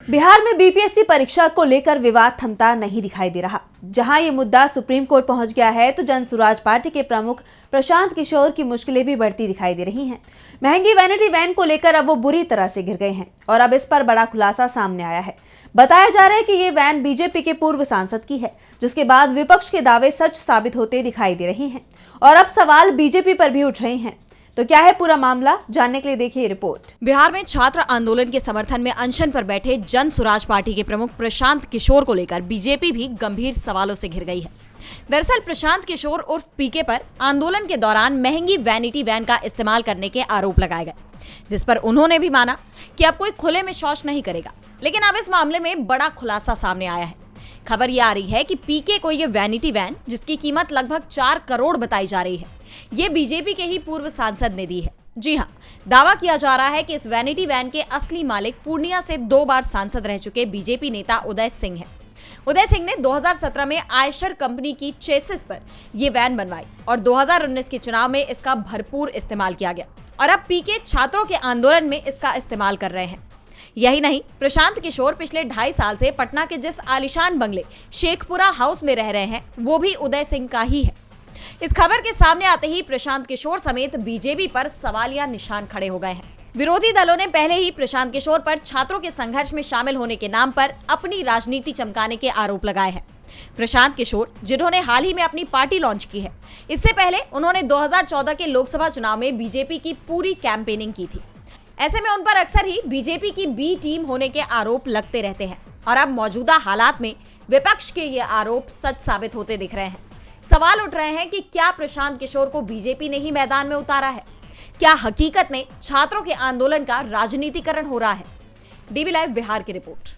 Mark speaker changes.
Speaker 1: बिहार में बीपीएससी परीक्षा को लेकर विवाद थमता नहीं दिखाई दे रहा। जहां ये मुद्दा सुप्रीम कोर्ट पहुंच गया है तो जन सुराज पार्टी के प्रमुख प्रशांत किशोर की मुश्किलें भी बढ़ती दिखाई दे रही हैं। महंगी वैनिटी वैन को लेकर अब वो बुरी तरह से घिर गए हैं और अब इस पर बड़ा खुलासा सामने आया है। बताया जा रहा है कि ये वैन बीजेपी के पूर्व सांसद की है, जिसके बाद विपक्ष के दावे सच साबित होते दिखाई दे रहे हैं और अब सवाल बीजेपी पर भी उठ रहे हैं। तो क्या है पूरा मामला, जानने के लिए देखिए रिपोर्ट।
Speaker 2: बिहार में छात्र आंदोलन के समर्थन में अनशन पर बैठे जन सुराज पार्टी के प्रमुख प्रशांत किशोर को लेकर बीजेपी भी गंभीर सवालों से घिर गई है। दरअसल प्रशांत किशोर उर्फ पीके पर आंदोलन के दौरान महंगी वैनिटी वैन का इस्तेमाल करने के आरोप लगाए गए, जिस पर उन्होंने भी माना कि अब कोई खुले में शौच नहीं करेगा। लेकिन अब इस मामले में बड़ा खुलासा सामने आया है। खबर ये आ रही है कि पीके को ये वैनिटी वैन, जिसकी कीमत लगभग 4 करोड़ बताई जा रही है, ये बीजेपी के ही पूर्व सांसद ने दी है। जी हाँ, दावा किया जा रहा है कि इस वैनिटी वैन के असली मालिक पूर्णिया से 2 बार सांसद रह चुके बीजेपी नेता उदय सिंह हैं। उदय सिंह ने 2017 में आयशर कंपनी की चेसिस पर ये वैन बनवाई और 2019 के चुनाव में इसका भरपूर इस्तेमाल किया गया और अब पीके छात्रों के आंदोलन में इसका इस्तेमाल कर रहे हैं। यही नहीं, प्रशांत किशोर पिछले 2.5 साल से पटना के जिस आलीशान बंगले शेखपुरा हाउस में रह रहे हैं, वो भी उदय सिंह का ही है। इस खबर के सामने आते ही प्रशांत किशोर समेत बीजेपी पर सवालिया निशान खड़े हो गए हैं। विरोधी दलों ने पहले ही प्रशांत किशोर पर छात्रों के संघर्ष में शामिल होने के नाम पर अपनी राजनीति चमकाने के आरोप लगाए हैं। प्रशांत किशोर, जिन्होंने हाल ही में अपनी पार्टी लॉन्च की है, इससे पहले उन्होंने 2014 के लोकसभा चुनाव में बीजेपी की पूरी कैंपेनिंग की थी। ऐसे में उन पर अक्सर ही बीजेपी की बी टीम होने के आरोप लगते रहते हैं और अब मौजूदा हालात में विपक्ष के ये आरोप सच साबित होते दिख रहे हैं। सवाल उठ रहे हैं कि क्या प्रशांत किशोर को बीजेपी ने ही मैदान में उतारा है? क्या हकीकत में छात्रों के आंदोलन का राजनीतिकरण हो रहा है? डीवी लाइव बिहार की रिपोर्ट।